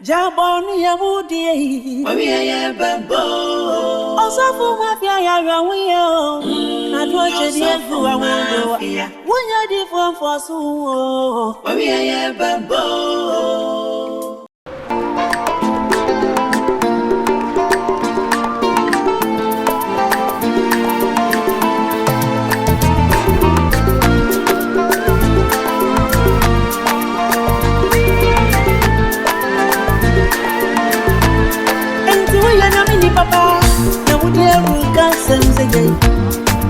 Jaboni ya mudi. Mafia bambo. Osofo Mafia ya rawiyo. Na tuache diefu wa wendo. Wunya difu mfosu. Mafia bambo. Papa, now would you got some say?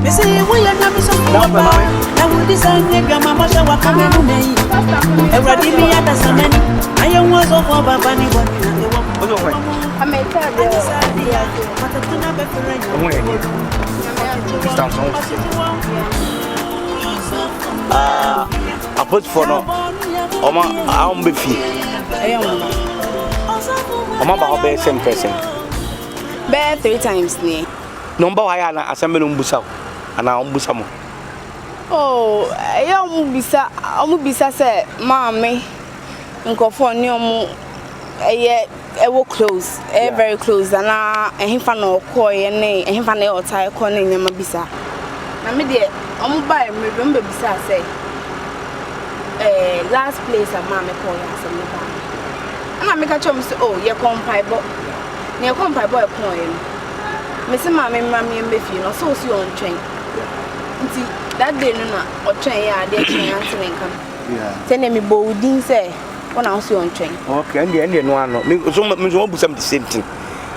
Me say, we are not so papa. Now would this and your grandma shall walk on the name. Everybody me at the summon. I am was of Papa Bunny. I may tell you, but I put for no. Oma, I'm be free. Oma, I'll be same person. Bear 3 times ne. Number why na assemble umbusa ana umbusa mo. Oh, ya umubisa say maame nkofo ni omu ewo close, very close na ehimfa na okoye ne ehimfa na otai ko ne nyama bisa. Na me de omu ba emredom be bisa say last place a maame ko ya asem ba. Ana me ka chom say oh ye kompai bo. Ne kompa boy point. Me say mama mbefi no so si on twen. Nti that day no na o twen ya de twen antene nkan. Yeah. Say me boldin say wona so on twen. Okay, and no ano. Me so busa the same thing.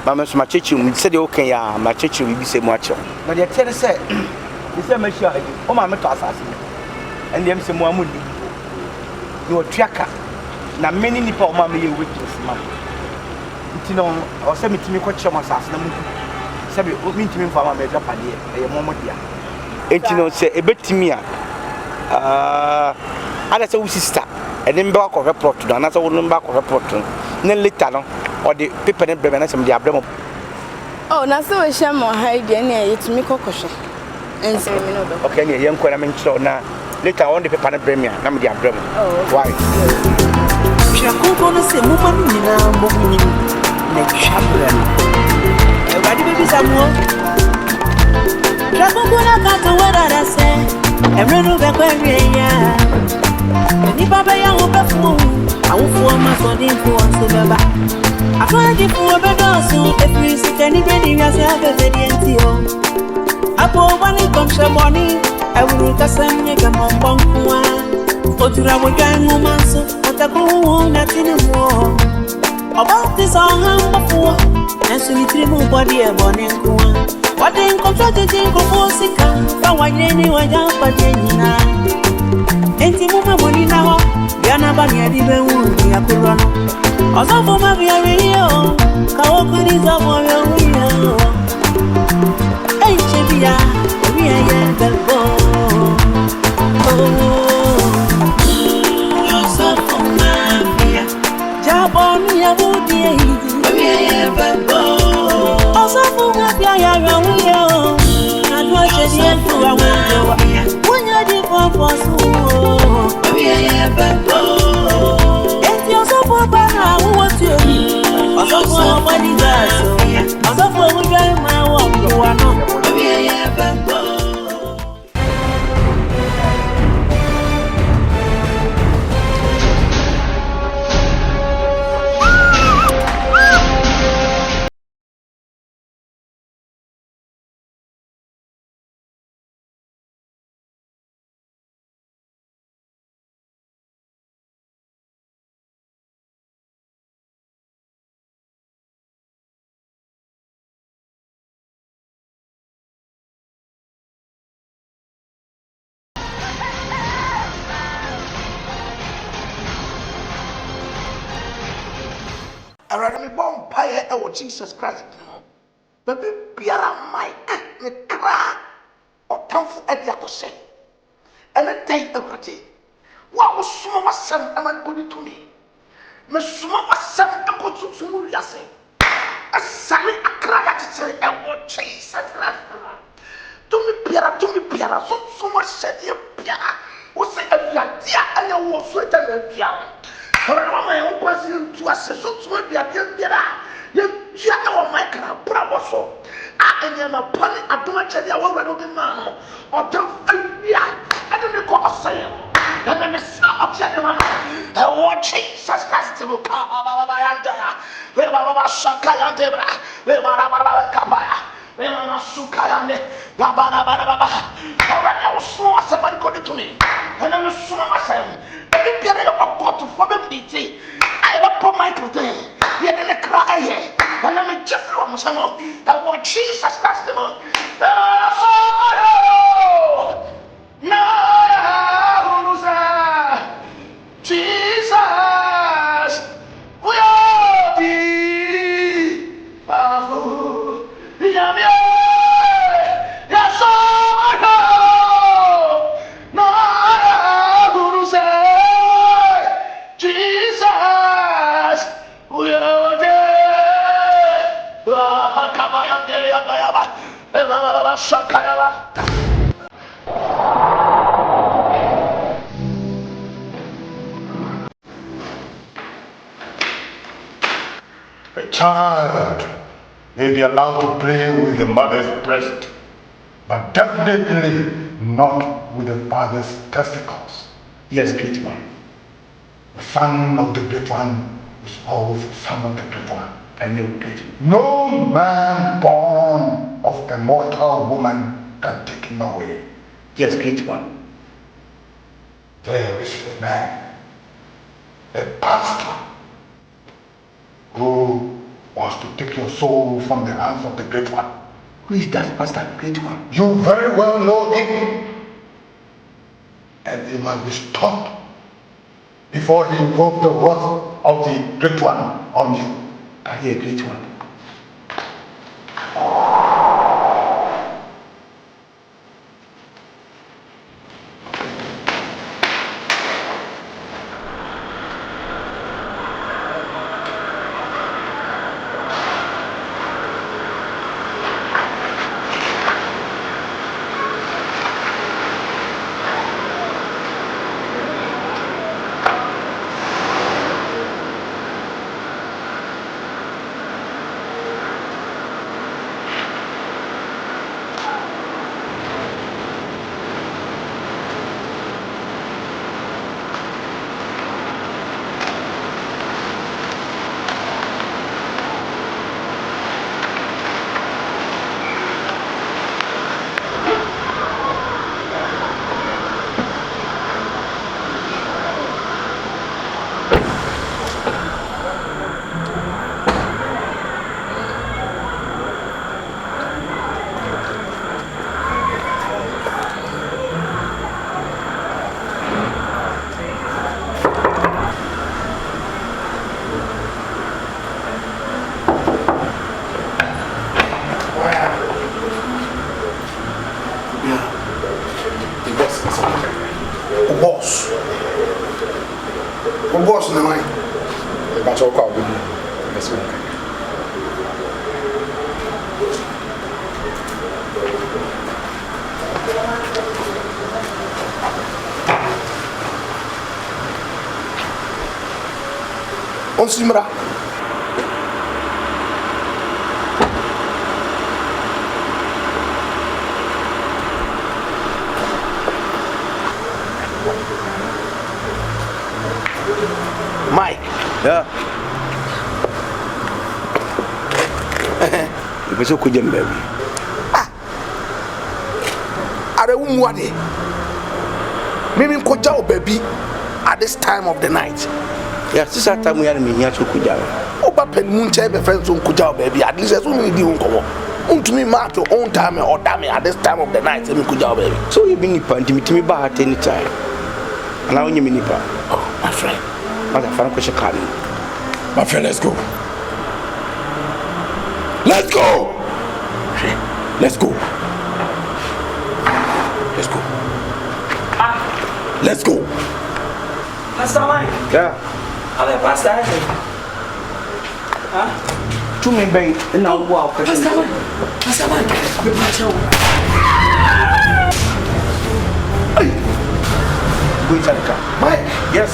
Mama so ma chechi me say de okay ya, ma chechi we bi say mo acho. Na de tell say me say ma shia o ma me to asase. And dem say mo amudi. No triaka. Na many nipa o ma me ye witness ma. No, or send me to me quite some assassin. Sabi, what mean to me for my major paddy, a moment here. Ain't you know, say a bit to me. I say, sister, and then back of report to another woman back of report to then later or the paper and bread and some the abdomen. Oh, now so a sham or hide any to me cocosha. And say, okay, young Quanaman show now. Later on the paper and bread, I'm the abdomen. Oh, why? Shakuko se mumani na mbonyi. Chabran. Everybody baby Samuel. Rakunguna kata wera se. Emrenu be kwenya. Ni baba ya obefu. Awufu ma so din fu onso baba. Afọ di fu obedosu efiri sikani bedi ya se abedi entio. Apo wani komshe boni. Ewuru kasanye kama mbonkuwa. Otura wogan manso. Otaku na tinumo. About this song, before, and so we remove body a bonnet. What then contracted in Composica, but why anyone jump at Jenina? Ain't you move money now? Yana Banya didn't wound me a Kurano. Osofo Mafia radio, Kawakuri is a warrior. Ain't Chibia, we are the Osofo Mafia. Jaboni ya mudi. Mafia bambo. Osofo Mafia ya rawiyo. Na tuache diefu wa wendo. Wunya difu mfosu. Mafia bambo. Enti Osofo bana uwotu. Osofo wadi gaso. Osofo wujari ma waklu wano. Mafia bambo. I read me bomb pie or Jesus Christ. Baby, Pierre Mike, the crack or tough at the opposite. And I take everything. What was some of my son and my body to me? Miss Mama son, I got to Sumuliase. A Sally, a crack to say, and what chase and to me, Pierre, so much said, Pierre, was say a dear and your was sweater and Pierre. Mama, I was to assess to be a dear. You are my kind bravo. I am a pony. I don't tell you what will be man. Or don't I don't go say. And then the stop gentleman. The watch Jesus Christ will come. Where Baba Shakaya Debra, where Baba Kabaya, where Mama Sukayane, Baba Baba. Already I was small, somebody got it to me. And I'm a small myself. Every period of God to follow me. I will put my today. You're going to cry here. And I'm just from some of the Lord Jesus Christ. Jesus, we are the powerful. Jesus, we are A child may be allowed to play with the mother's breast, but definitely not with the father's testicles. Yes, great one. The son of the great one is always the son of the great one. I know, great. No man born of a mortal woman can take him away. Yes, great one. There is a man, a pastor, who wants to take your soul from the hands of the great one. Who is that pastor, great one? You very well know him, and he must be stopped before he invokes the wrath of the great one on you. I hear great one. Boss, no, I. But you'll call me. Let's go. On Simra. Mike. Yeah. You so could baby. Are you ready? Maybe Koja baby at this time of the night. Yes, this time we are in here to Kuja. Oba pen moon chair friends on Koja baby. At least as soon as you come. To me, mark your own time or damn at this time of the night. Let me Koja baby. So you've been nipping to me back at any time. And I want you nipper. Oh, my friend. What a fun question, Carly. My friend, let's go. Let's go. Let's go. Let's go. Let's go. Pastor Mike. Yeah. I'm a pastor. Huh? To me, babe. And now, wow, Pastor Mike. Pastor Mike. I'm a pastor. Go inside the car. Mike. Yes.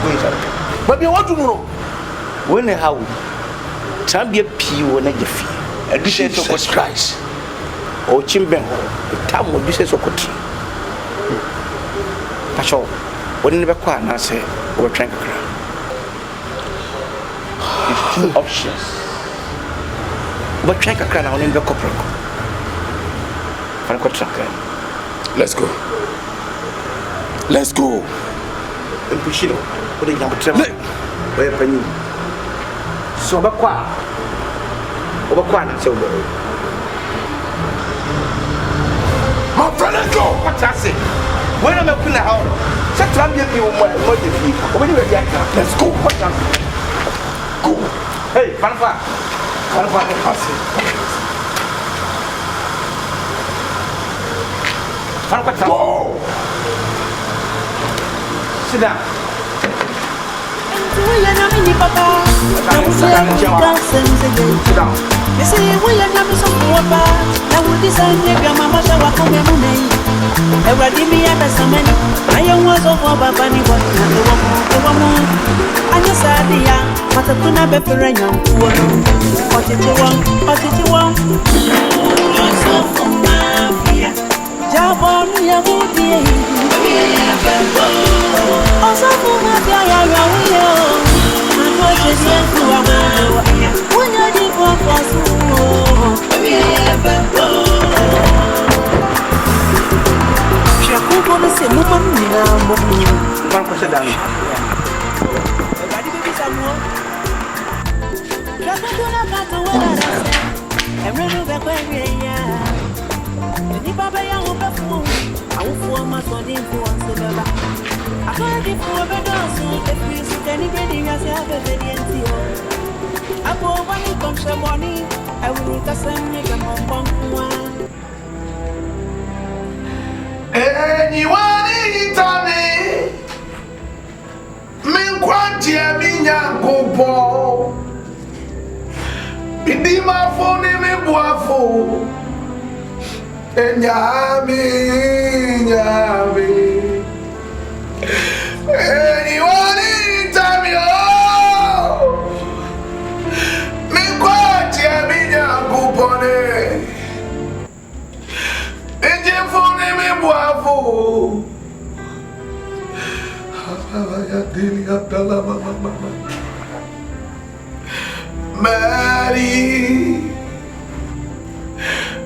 Go inside the car. But you want to know when how Tambia P when I defeat a Jesus Christ or Chimben, the time of business or country. Pacho, when never quite answer or trying to cry. 2 options. But try to cry now in the corporate. Let's go. Let's go. And push it. What are you going to tell me? Where are you? So, Bakwa. Obakwana, so. My friend, let's go. What's that say? When I'm up in the house, set up your view. When you react, let's go. What's that? Go. Hey, Panfa. Whoa. Sit down. Sit down. You say we are not so poor, I would design your mama shall walk on your money. Ever give me a person. I am was over Babani, but the woman. I just said, yeah, but I could not be for a young woman. What did you want? What did you want? Osofo Mafia. Jabon, ya would be. Osofo Mafia, I'm watching you. When you're deep on Anyone in Tommy, men quantia minya copo. Bidima phone me boafo. Enyami. Anyone in Tommy, oh, men quantia minya copo. Bravo. Mary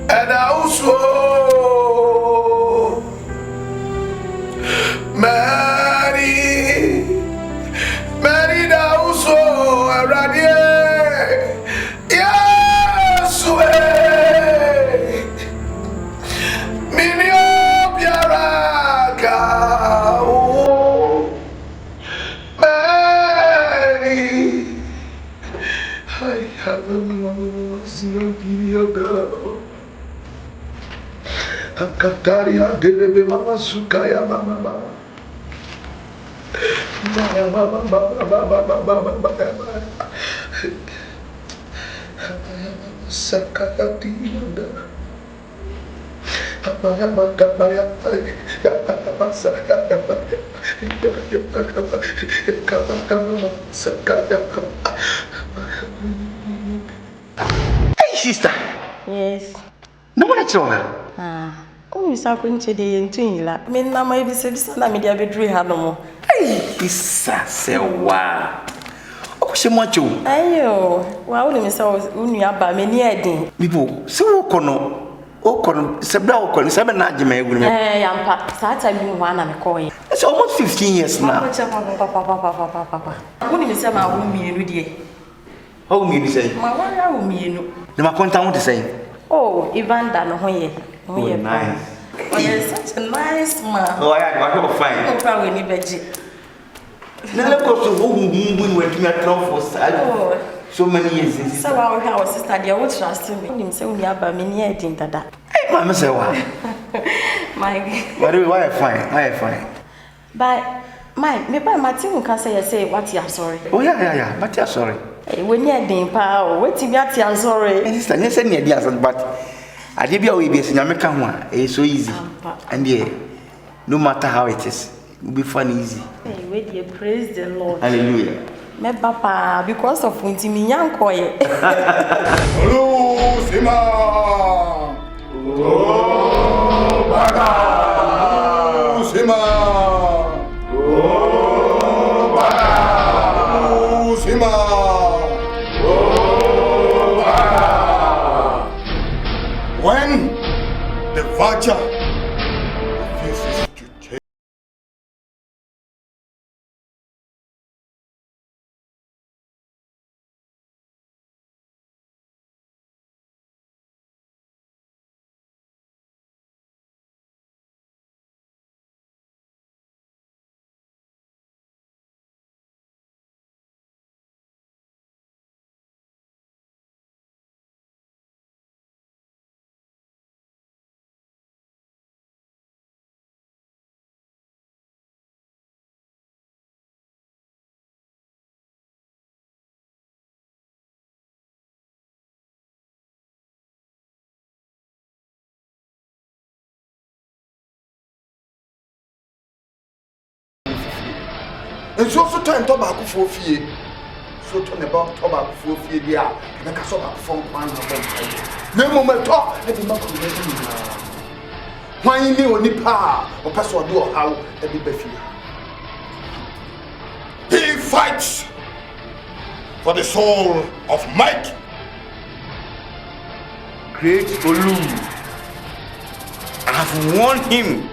and also Mary also Radie. Yes, Kataria delebe mama sukaya mama sakaya tiada apa yang makanya Hey, sister. Yes. No one at all. Oh, you are going to the Twila. I mean, now my business and I mean, I be doing her no more. Hey, say wow. Oh, she want you. Ayo, well, only Miss Unia, many heading. People, so Okono, Sabra Okono, 7 Najime. Eh, I'm starting one and calling. It's almost 15 years now. Papa. Only Miss Emma will be in Rudy. How mean you say? My one will be in. The content to say. Oh, Ivan Danoye. Oh, nice. Oh, you're such a nice man. Oh, I got fine. Oh, probably need veggie. Now, of course, who went to for so many years. So, our sister, they would trust me. So, we have a mini editing that. Hey, Mamma, say why? My, why I fine. But, maybe my team can say, what you are sorry. Oh, yeah, but you're sorry. When you're doing power, what you got, you're sorry. Sister, you said near the but I did be always in American one. It's so easy. And yeah, no matter how it is, will be fun easy. Hey, wait, you praise the Lord. Hallelujah. My papa, because of Winti Minyankoye. Hello, Sima. Oh, Bada. Sima. Oh, Bada. Sima. Oh, Bada. When the vulture refuses to change. And so time to back for fear. So turn about tobacco for fear, dear. And I can so back from one of them. No moment talk, and the man could make me. Why you knew any power or password or how a bit better. He fights for the soul of Mike. Great Olu. I have warned him.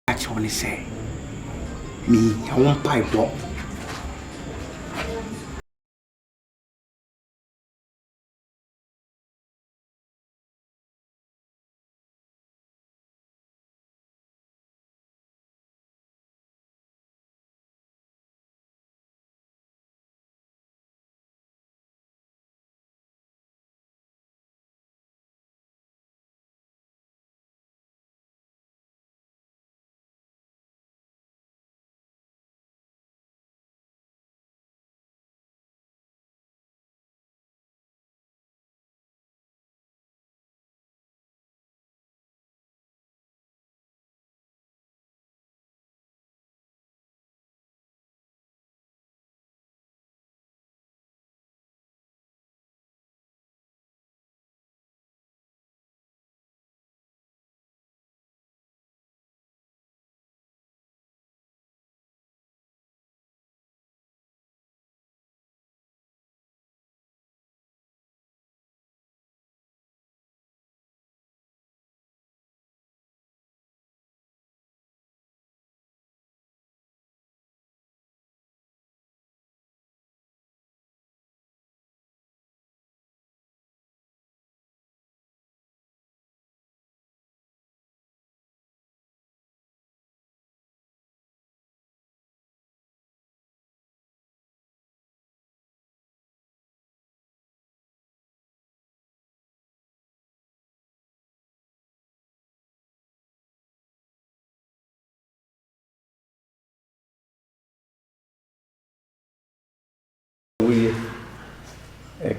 That's what he say. Me, I won't pipe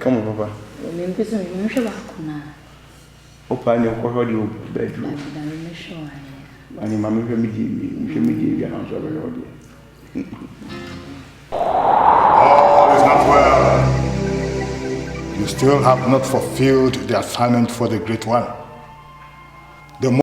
come on, Papa. Open your corridor bedroom. And your mamma will be All is not well. You still have not fulfilled the assignment for the Great One. The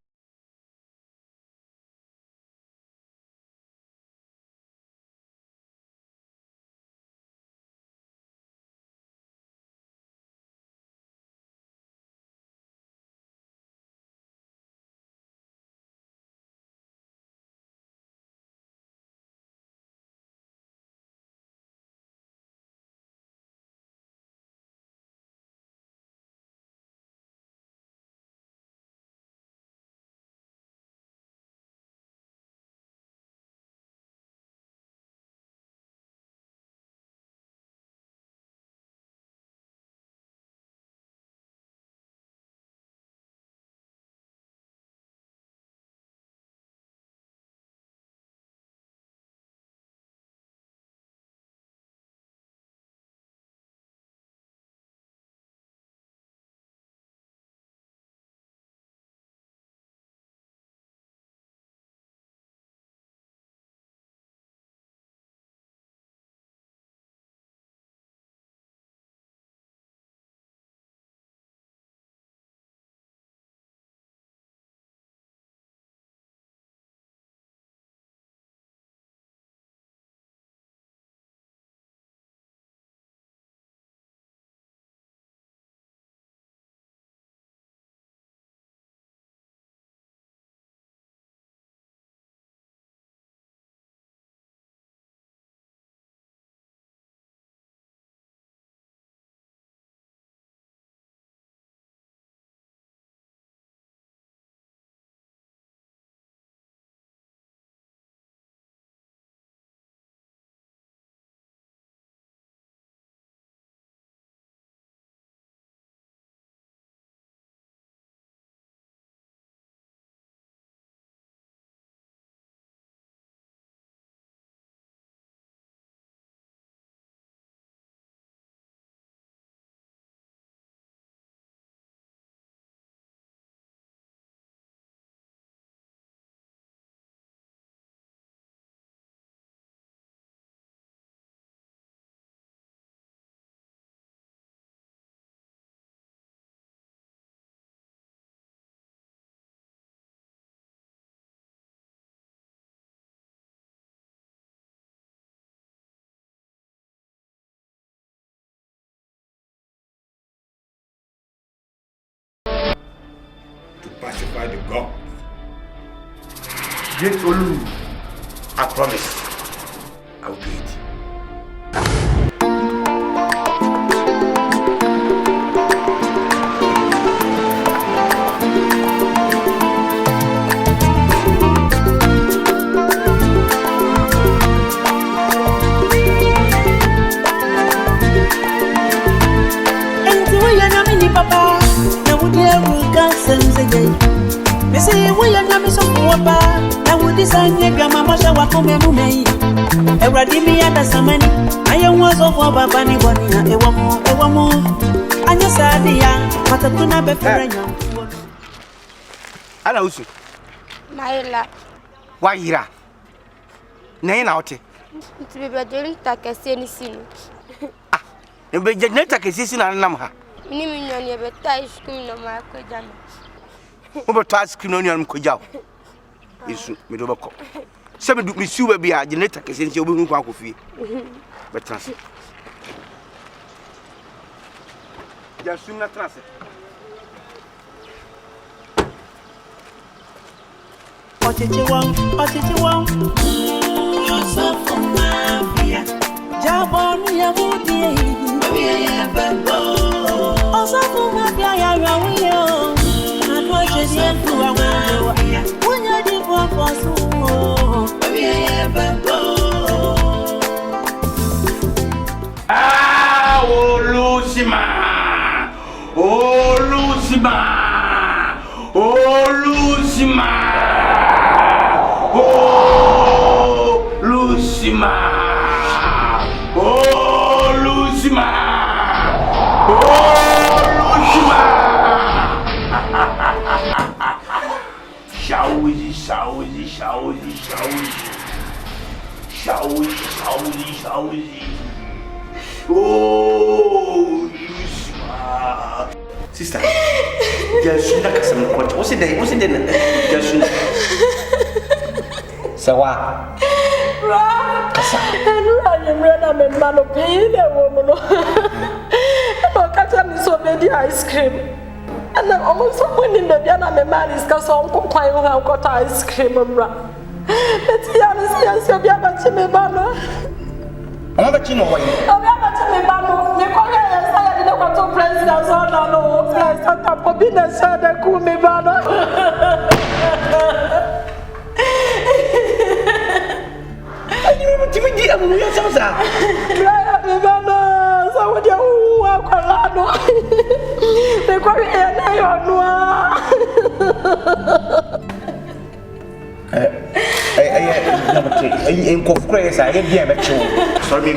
pacify the gods. Great Olu, I promise. I'll do it. Papa, now would you ever sense again? Me say, we are not so poor, now would design your grandma shower for me. A radimi at the money. I am was of our bunny one, a woman. And yes, I dear, but I do not be fair. I know you. Naila. Why, Ira? Nay, out. To be better, take a sin. Ah, and be genetic is in a number. Minimum, you better ice cream on my cojan. Over task on your cojaw. It's Midobako. Seven do Miss you will be a genetic since you will walk with you. But trust it. Just soon not trust it. What did you want? Osofo Mafia. Jabon, ya Osofo Mafia, ya rawiyo. Atwache sientu wa wewe. Unya dipo posuo. Ah, Olusima. Olusima. Olusima. Olusima. Olusima. Oh, sister, just shoot like some coach. What's it then? Just shoot. Sawa. Kasa. I'm running, man, of pain, a woman. I'm catching so many ice cream. And I'm almost winning the Diana man is because Uncle Kyeiwaa got ice cream. Let's be honest, yes, you'll be able to me, Banner. I'm not you know why. I'll be able to me, Banner. You call her as I didn't want to president on no flies on top of being a sad and cool me, Banner. Timmy, I'm going to say, Banner, so would you walk around? They call me a noir. Number 3. In Cofrace, I get a sorry,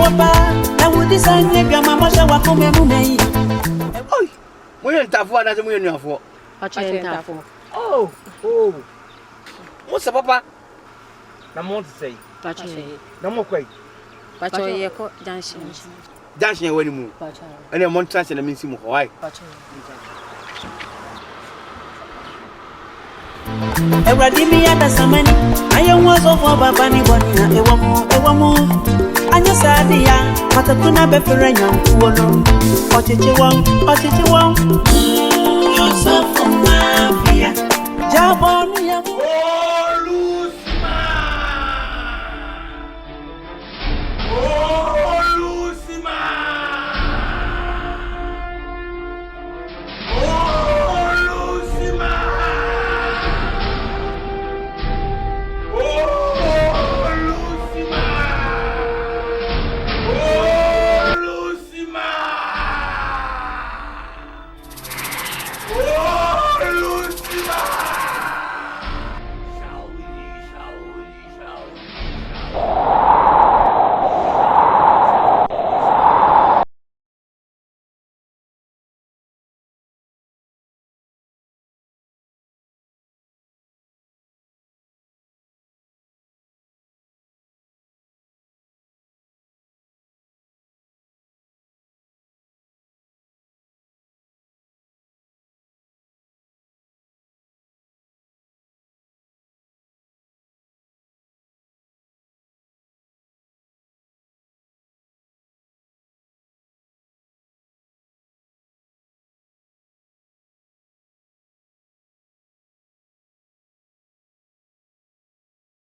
wapa na wudi sanye gama masha wakome mumei Oi moyo ntafo na se moyo nuafo Ntafo. Oh mo se papa na mo say na mo kwai Pacho ye ko junction. junction wani mu Pacho. ene mo transfer na minsi mu why Pacho. Ewradimi ya tasamani ayo mwazo kwa baba ni boni na ewamu anya sadia matatuna befere nyankuono ochichi won Osofo Mafia jaboni ya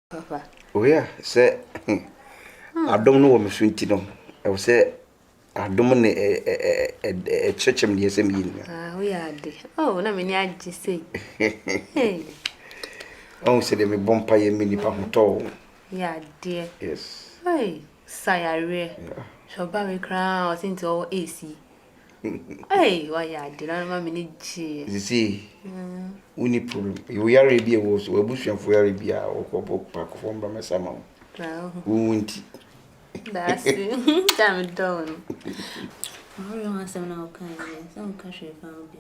Papa. oh yeah say adom no wo mesunti no e wo say adom ne chechem de esem yin We are de. Oh, na me ni agi sei. Hey. on say de me bompa ye me nipa hoto Yeah, dear. yes Hey, sayare. yeah Shoba we crown since all AC. Hey, why ya de na ma me ni ji. you see uni problem you yare bi e wo so abusuafo yare bi a okobo pack from ba mesama Wow. wunti That's it. Damn done. I don't want some now kind of some country found be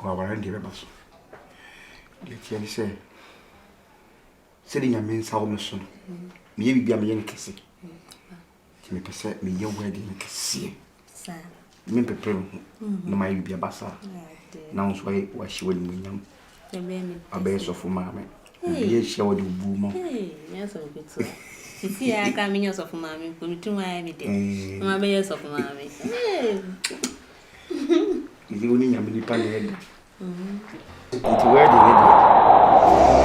wa bara ndi be baso de tiani say se de nyame nsa wo meso no me ye bibia me ye nkese ti me pese me ye wedding nkese sa. me pepre no ma ye bibia basa na unso ai wa hyewa ni munyam abe Osofo maame ye hye wo de bu mo Yes, of it. See, I can't mean yourself, mammy, for me to my everything. My bears of mammy. Is only nyame nipa na eda nti wedding e dia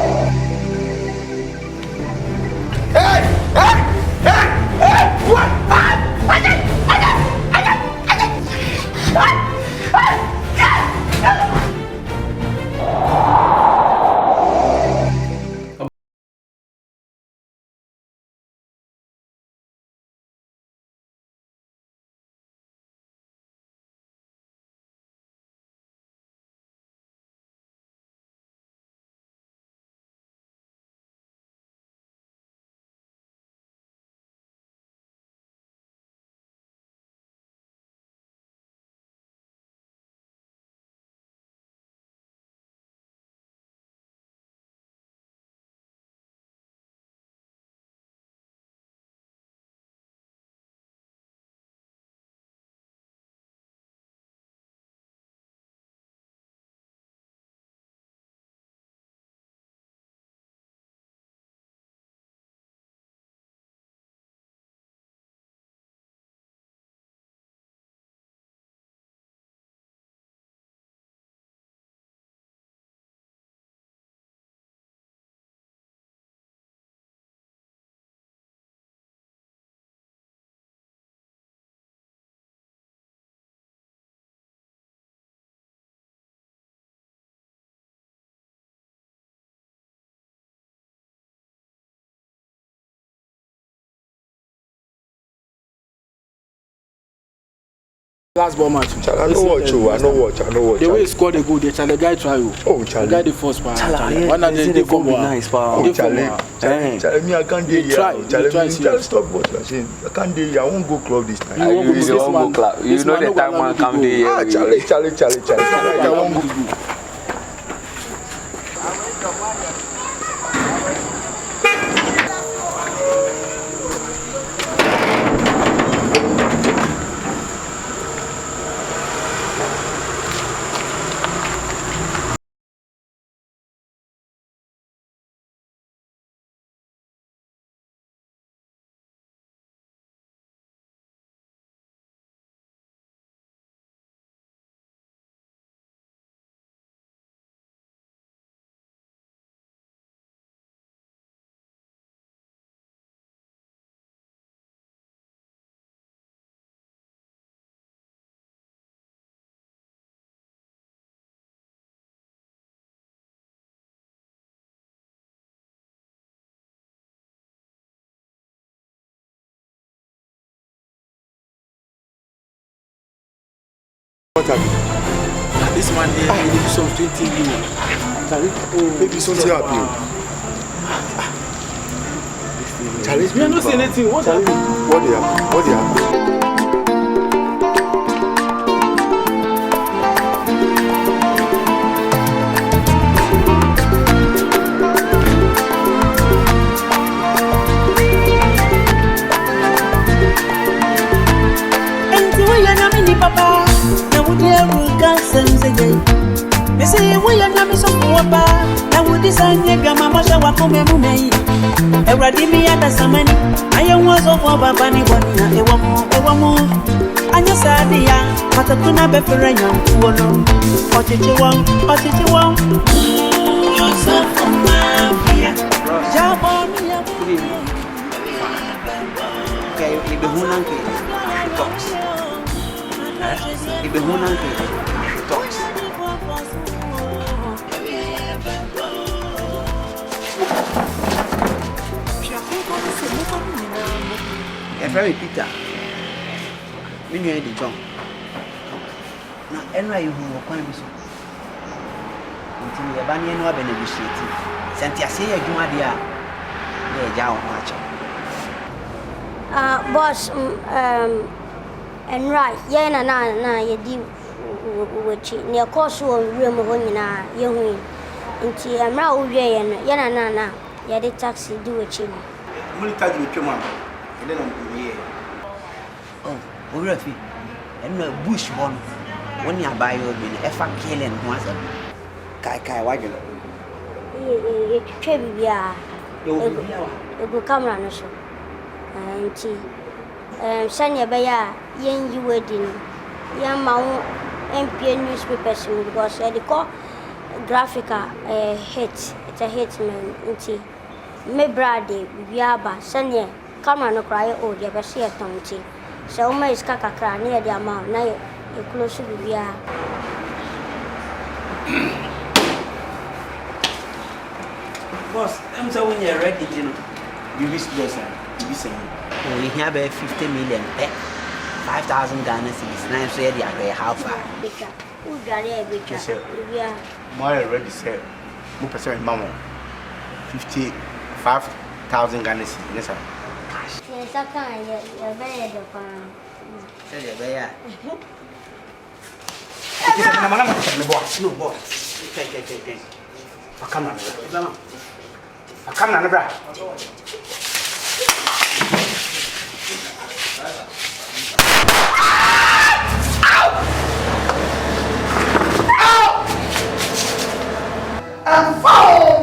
Last ball match. I know watch. The way he scored a goal, the guy try. Oh, Charlie. The guy the first part. One of the go nice power. Oh, Charlie, me I can't do it. Charlie, stop what you're saying. I can't do it. I won't go club this time. You won't go club. You know the time one come there. Ah, Charlie. I won't go. What have you? This man here, he did some 20 euro. Maybe something happened. Charlie, we are not saying anything. What happened? What happened? Papa, now would you ever again? Me say, we are not so poor, I would design your grandma, what come me. A radimi at the summon. I am was of our bunny one, a woman. And yes, I dear, but I do not be for a young woman. What did you want? Osofo Mafia. Jump on me. Okay, you be Hunanke talks. If the Hunanke talks. A very Peter. When you had the jump. Now, anyway, you will find me so. Until you have any other negotiating. Santia say, you are there. Down much. Boss, and right, na you do which near course room when you win. Into a row, yana, ya the taxi do a chin. Only tell you, come on. Oh, Rafi, and no bush one. When you buy your bin, if I'm killing once a Kyeiwaa. You will come around so. And tea. Sanya Baya, yen wedding. Young Mount MP newspapers because they call graphica a hit. It's a hit man. Tea. Me brady, Biaba, Sanya, come on, cry, oh, you ever see a tongue. So, my Kaka near the amount, now you close to Bia. Boss, I'm so when you're ready, you be closer, you be saying. We have a 50 million, 5,000 Ghana cedis. Now, say they are how far? Bigger. Who got it? Bigger. Yeah. My already said, Mama, 55,000 Ghana cedis. Yes, sir. Yes, I can't. You're very good. Say you're there. No, boss. Take. Come on, bro. And found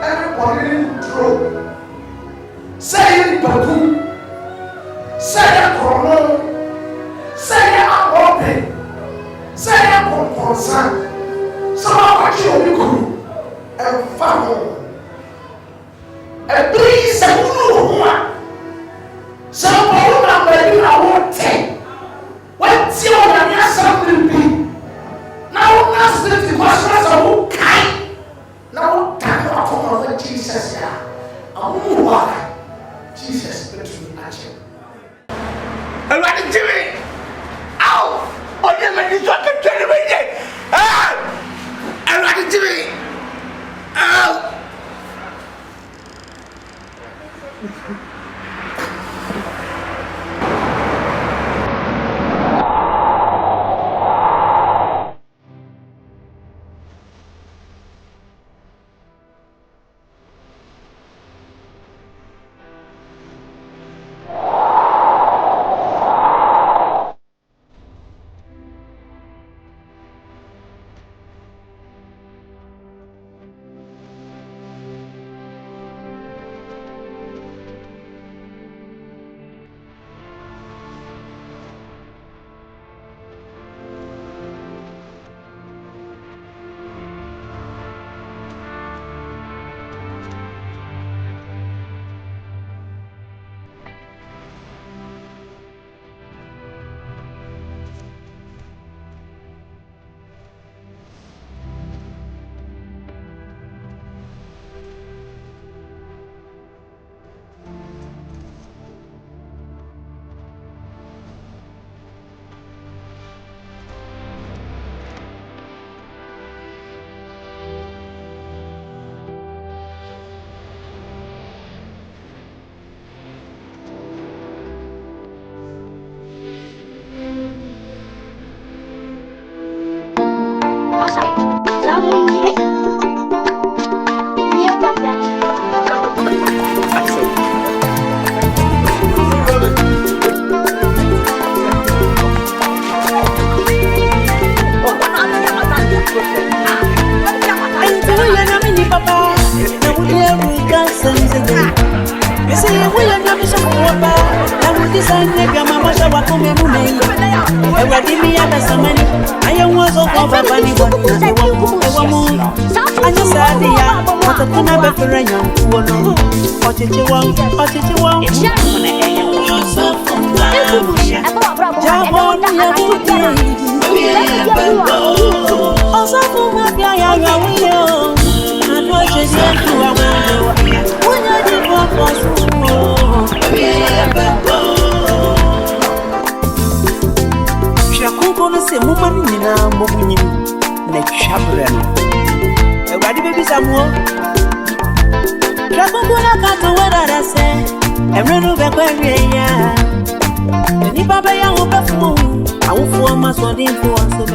everybody in trouble. Saying Babu, saying Chrono, saying Amope, saying Pomponsa, some of what you and found a breeze. San Negama Masha Wakome Mume. Eradimi Abesamani. I am was of Babani. I just said, yeah, what a tuna beferenya. Ochichiwang. Osofo Mafia ya gawiyo. Adwo chese kuwa mwo. Wonya di for sumo. Shakuko no se muma nyina momunyi na twabra no. Ewadi bebi samuo. Shakuko na kato wera se. Emrenu be kwenye ya. Ni baba ya obefu. Awufo masodin fo so